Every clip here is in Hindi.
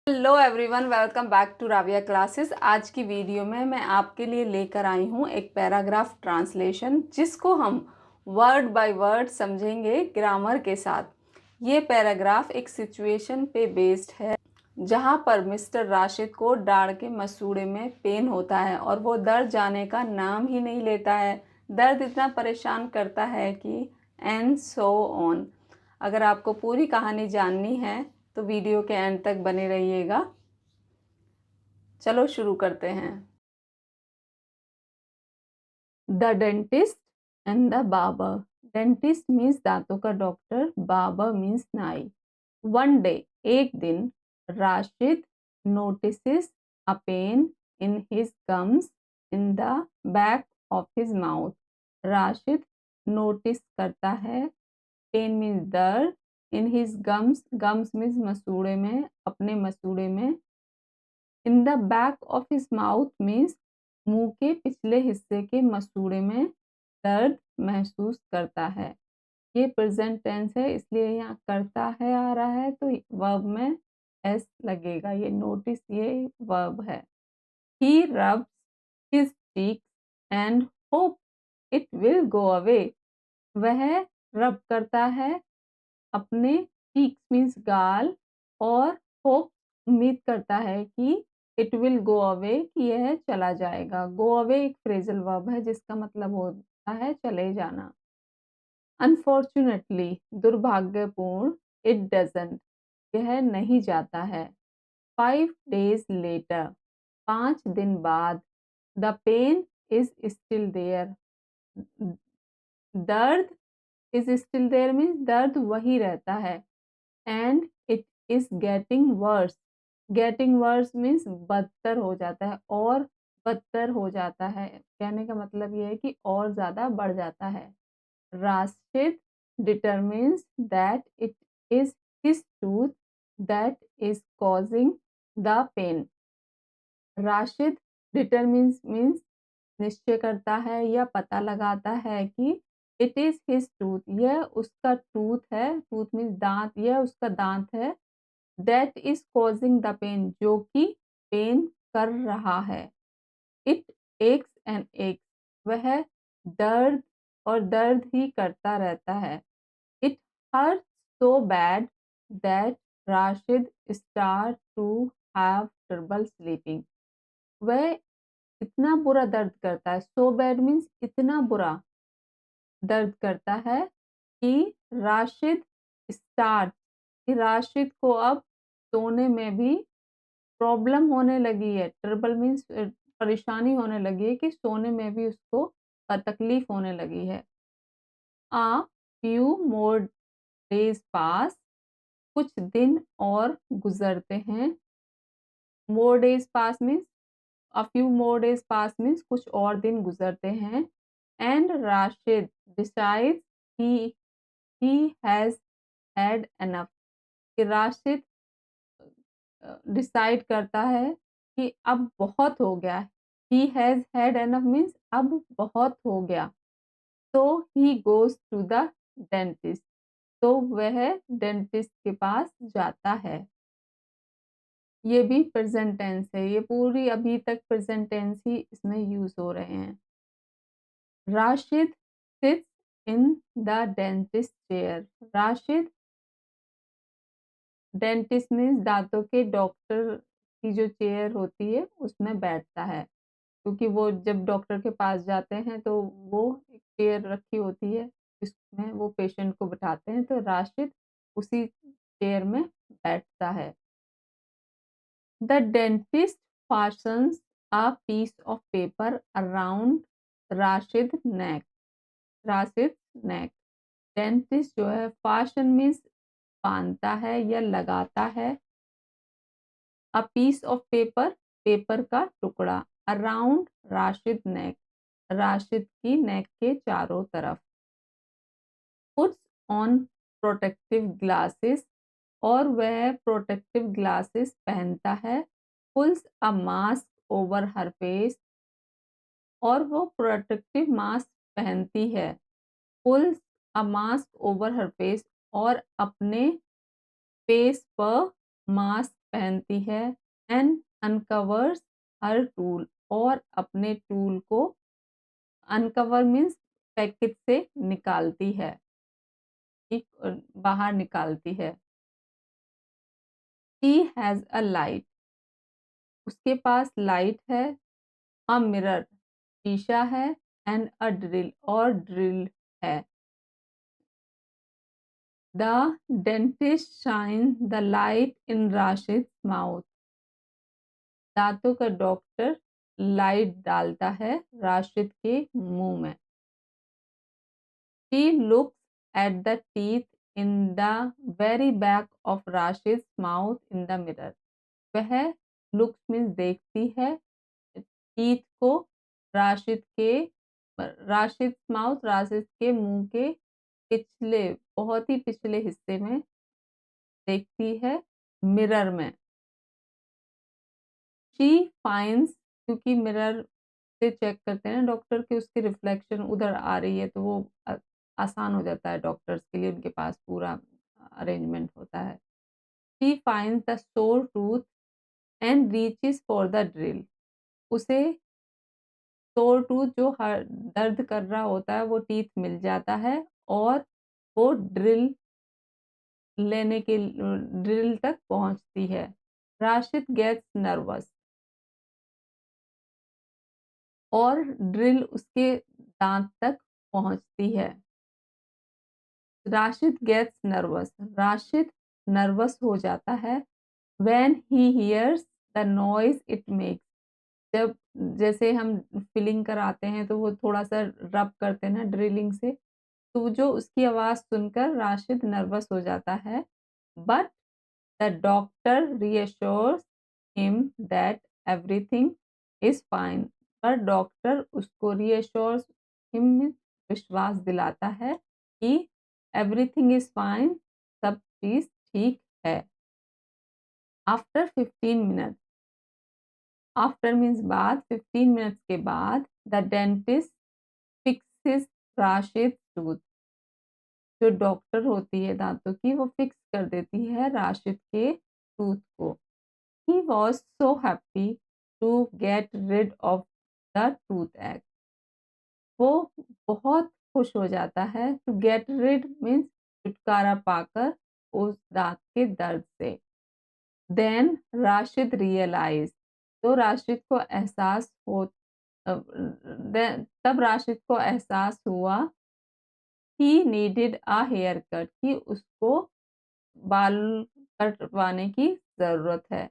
Hello everyone, welcome back to Raviya classes. आज की वीडियो में मैं आपके लिए लेकर आई हूँ एक पैराग्राफ ट्रांसलेशन, जिसको हम वर्ड बाय वर्ड समझेंगे ग्रामर के साथ। ये पैराग्राफ एक सिचुएशन पे बेस्ड है, जहाँ पर मिस्टर राशिद को दाढ़ के मसूड़े में पेन होता है और वो दर्द जाने का नाम ही नहीं लेता है। दर्द इतना परेशान करता है कि एंड सो ऑन। अगर आपको पूरी कहानी जाननी है तो वीडियो के एंड तक बने रहिएगा। चलो शुरू करते हैं। The dentist and the barber. Dentist means दांतों का डॉक्टर, बार्बर मीन्स नाई। वन डे, एक दिन, Rashid notices a pain in his gums in the back of his mouth. Rashid notice करता है, पेन मीन्स दर्द, in his gums, gums means मसूड़े में, अपने मसूड़े में, in the back of his mouth means मुंह के पिछले हिस्से के मसूड़े में दर्द महसूस करता है। ये प्रेजेंट टेंस है, इसलिए यहाँ करता है आ रहा है तो वर्ब में एस लगेगा। ये नोटिस, ये वर्ब है। He rubs his cheeks and hope it will go away. वह रब करता है अपने चीक्स मीन्स गाल, और होप उम्मीद करता है कि इट विल गो अवे, कि यह चला जाएगा। गो अवे एक फ्रेजल वर्ब है जिसका मतलब होता है चले जाना। अनफॉर्चुनेटली, दुर्भाग्यपूर्ण, इट डजंट, यह नहीं जाता है। 5 days later, 5 दिन बाद, the pain is still there, दर्द इज स्टिल देयर मीन्स दर्द वही रहता है। And it is getting worse, getting worse means बदतर हो जाता है, और बदतर हो जाता है। कहने का मतलब ये है कि और ज्यादा बढ़ जाता है। Rashid determines that it is his tooth that is causing the pain. Rashid determines means निश्चय करता है या पता लगाता है कि इट इज हिज टूथ, यह उसका टूथ है, टूथ मीन्स दांत, यह उसका दांत है। That is causing the pain, जो कि पेन कर रहा है। इट एक्स एंड एक्स, वह दर्द और दर्द ही करता रहता है। It hurt so bad that Rashid start to have trouble sleeping. वह इतना बुरा दर्द करता है, सो बैड मीन्स इतना बुरा दर्द करता है कि राशिद स्टार्ट, कि राशिद को अब सोने में भी प्रॉब्लम होने लगी है। ट्रबल मीन्स परेशानी होने लगी है, कि सोने में भी उसको तकलीफ होने लगी है। आ फ्यू मोर डेज पास, कुछ दिन और गुजरते हैं। More days pass means, a few more days pass means कुछ और दिन गुजरते हैं। And Rashid decides he has had enough, कि राशिद डिसाइड करता है कि अब बहुत हो गया। He has had enough means अब बहुत हो गया। So he goes to the dentist, तो वह डेंटिस्ट के पास जाता है। ये भी प्रेजेंट टेंस है, ये पूरी अभी तक प्रेजेंट टेंस ही इसमें यूज हो रहे हैं। Rashid sits in the dentist chair. Rashid dentist means दांतों के डॉक्टर की जो चेयर होती है उसमें बैठता है, क्योंकि वो जब डॉक्टर के पास जाते हैं तो वो एक चेयर रखी होती है जिसमें वो पेशेंट को बिठाते हैं, तो राशिद उसी चेयर में बैठता है। The dentist fastens a piece of paper around Rashid's neck. Rashid's neck. Dentist जो है, फाशन मीन्स बांधता है या लगाता है। A piece of paper, paper का टुकड़ा। अराउंड राशिद नेक, राशिद की नेक के चारों तरफ। पुट्स ऑन प्रोटेक्टिव ग्लासेस, और वह प्रोटेक्टिव ग्लासेस पहनता है। Pools a mask over her face, और वो प्रोटेक्टिव मास्क पहनती है। Pools a mask over her face, और अपने फेस पर मास्क पहनती है एंड अनकवर्स हर टूल, और अपने टूल को अनकवर मीन्स पैकेट से निकालती है, ठीक बाहर निकालती है। शी हैज अ लाइट, उसके पास लाइट है। अ मिरर, शीशा है। एंड अ ड्रिल, और ड्रिल है। The dentist shine the light in Rashid mouth, दांतों का डॉक्टर लाइट डालता है राशिद के मुंह में। She looks at the teeth in the very back of Rashid's mouth in the mirror. वह looks means देखती है teeth को राशिद के राशिद माउथ राशिद के मुंह के पिछले बहुत ही पिछले हिस्से में देखती है मिरर में। शी फाइंड्स, क्योंकि मिरर से चेक करते हैं डॉक्टर की उसकी रिफ्लेक्शन उधर आ रही है तो वो आसान हो जाता है डॉक्टर्स के लिए, उनके पास पूरा अरेंजमेंट होता है। शी फाइंड्स द सोर tooth and reaches for the drill, उसे सोर टूथ जो हर दर्द कर रहा होता है वो टीथ मिल जाता है और वो ड्रिल लेने के ड्रिल तक पहुंचती है। राशिद गेट्स नर्वस, और ड्रिल उसके दांत तक पहुंचती है। Rashid gets nervous, Rashid nervous हो जाता है। When he hears the noise it makes, जब जैसे हम फिलिंग कराते हैं तो वो थोड़ा सा रब करते हैं ना ड्रिलिंग से, तो जो उसकी आवाज सुनकर राशिद नर्वस हो जाता है। But the doctor reassures him that everything is fine, पर डॉक्टर उसको reassures him विश्वास दिलाता है कि everything is fine, सब चीज ठीक है। आफ्टर 15 मिनट, आफ्टर मीन्स बाद, 15 मिनट्स के बाद the dentist fixes Rashid tooth, जो डॉक्टर होती है दांतों की वो फिक्स कर देती है राशिद के टूथ को। He was so happy to get rid of the toothache, वो बहुत खुश हो जाता है। To get rid means छुटकारा पाकर उस दांत के दर्द से। Then राशिद realized, तो राशिद को एहसास हो तब राशिद को एहसास हुआ he needed a haircut, कि उसको बाल कटवाने की ज़रूरत है।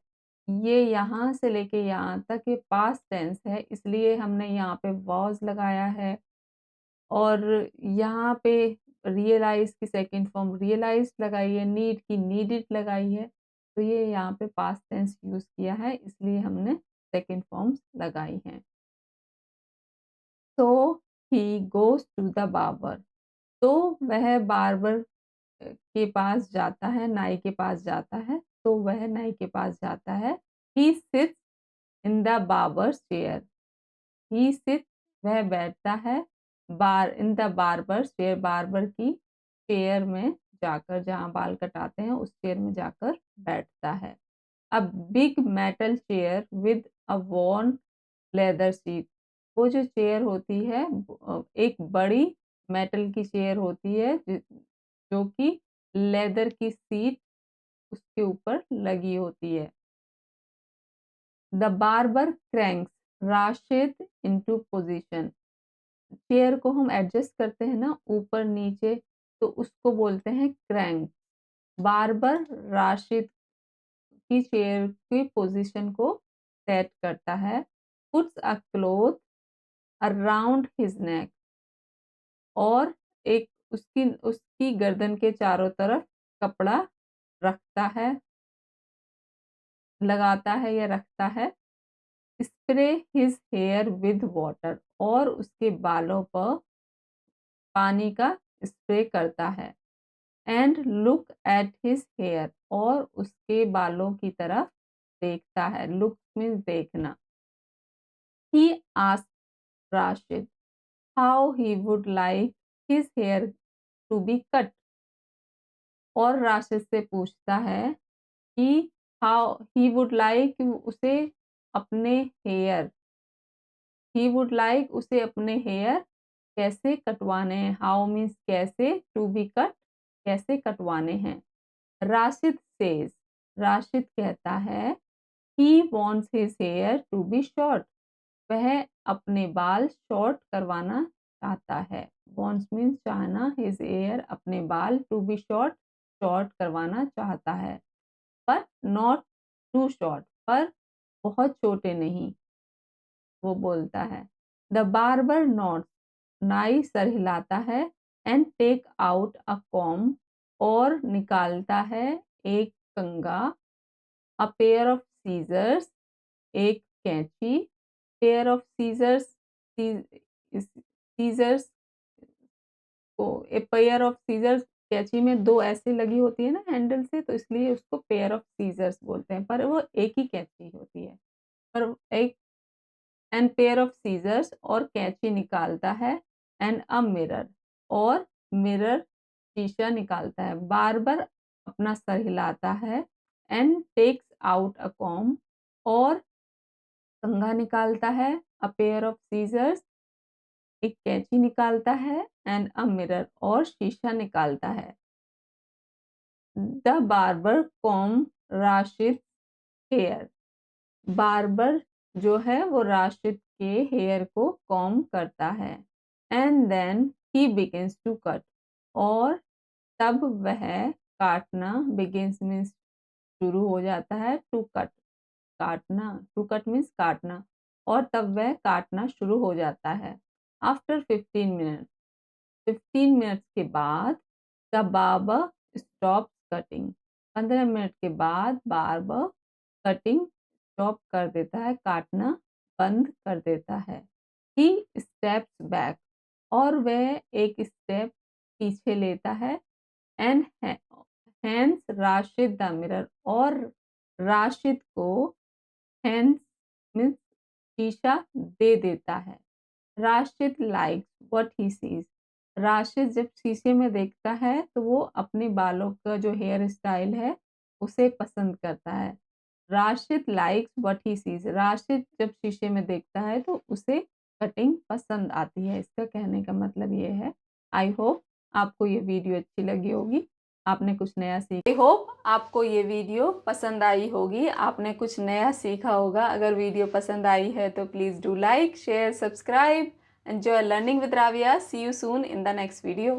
ये यहाँ से लेके यहाँ तक ये पास्ट टेंस है, इसलिए हमने यहाँ पे वाज़ लगाया है और यहाँ पे रियलाइज़ की सेकंड फॉर्म रियलाइज़्ड लगाई है, नीड की नीडेड लगाई है। तो ये यहाँ पे पास्ट टेंस यूज़ किया है, इसलिए हमने सेकंड फॉर्म्स लगाई हैं। So he goes to the barber, तो वह बार्बर के पास जाता है, नाई के पास जाता है, तो वह नाई के पास जाता है। He sits in the barbers chair, he sits वह बैठता है, in the barbers chair barber की चेयर में जाकर, जहाँ बाल कटाते हैं उस चेयर में जाकर बैठता है। A big metal chair with a worn leather seat, वो जो चेयर होती है एक बड़ी मेटल की चेयर होती है जो कि लेदर की सीट उसके ऊपर लगी होती है। The barber cranks Rashid into position, chair को हम एडजस्ट करते हैं ना ऊपर नीचे, तो उसको बोलते हैं क्रैंक। बार्बर राशिद की चेयर की पोजीशन को सेट करता है। Puts a cloth around his neck, और एक उसकी उसकी गर्दन के चारों तरफ कपड़ा रखता है, लगाता है या रखता है। Spray his hair with water, और उसके बालों पर पानी का स्प्रे करता है। And look at his hair, और उसके बालों की तरफ देखता है। लुक मीन्स देखना। He asked Rashid how he would like his hair to be cut, और राशिद से पूछता है कि हाउ ही वुड लाइक उसे अपने हेयर, ही वुड लाइक उसे अपने हेयर कैसे कटवाने हैं, हाउ मीन्स कैसे, टू बी कट कैसे कटवाने हैं। राशिद सेज, राशिद कहता है he wants his hair to be short, वह अपने बाल शॉर्ट करवाना चाहता है। वॉन्ट्स मीन्स चाहना, हिज हेयर अपने बाल, टू बी शॉर्ट शॉर्ट करवाना चाहता है, पर नॉट टू शॉर्ट पर बहुत छोटे नहीं, वो बोलता है। द बार्बर नोट्स, नाई सर हिलाता है, and take out a comb और निकालता है एक कंघा, अ पेयर ऑफ सीजर्स एक कैंची, पेयर ऑफ सीजर्स, सीजर्स को ए पेयर ऑफ सीजर्स, कैंची में दो ऐसे लगी होती है ना हैंडल से, तो इसलिए उसको पेयर ऑफ सीजर्स बोलते हैं, पर वो एक ही कैंची होती है। पर एक एंड पेयर ऑफ सीजर्स और कैंची निकालता है, एंड अ मिरर और मिरर शीशा निकालता है। बार्बर अपना सर हिलाता है, and takes out a comb और कंघा निकालता है, अ पेयर ऑफ सीजर्स एक कैंची निकालता है, एंड अ मिरर और शीशा निकालता है। The barber comb Rashid hair, barber जो है वो राशिद के हेयर को कॉम करता है। And then he begins to cut, और तब वह काटना, बिगिंस मीन्स शुरू हो जाता है, टू कट काटना, टू कट मीन्स काटना, और तब वह काटना शुरू हो जाता है। आफ्टर 15 मिनट, 15 मिनट्स के बाद the barber stop cutting, 15 minute के बाद बार्बर कटिंग स्टॉप कर देता है, काटना बंद कर देता है। ही स्टेप्स बैक, और वह एक स्टेप पीछे लेता है, and hands Rashid the mirror, और राशिद को हैंड्स मीन्स शीशा दे देता है। Rashid likes what he sees, Rashid जब शीशे में देखता है तो वो अपने बालों का जो हेयर स्टाइल है उसे पसंद करता है। Rashid likes what he sees, Rashid जब शीशे में देखता है तो उसे कटिंग पसंद आती है। इसका कहने का मतलब ये है। आई होप आपको ये वीडियो अच्छी लगी होगी, आपने कुछ नया सीखा। आई होप आपको ये वीडियो पसंद आई होगी, आपने कुछ नया सीखा होगा। अगर वीडियो पसंद आई है तो please do like, share, subscribe. Enjoy learning with Ravia. See you soon in the next video.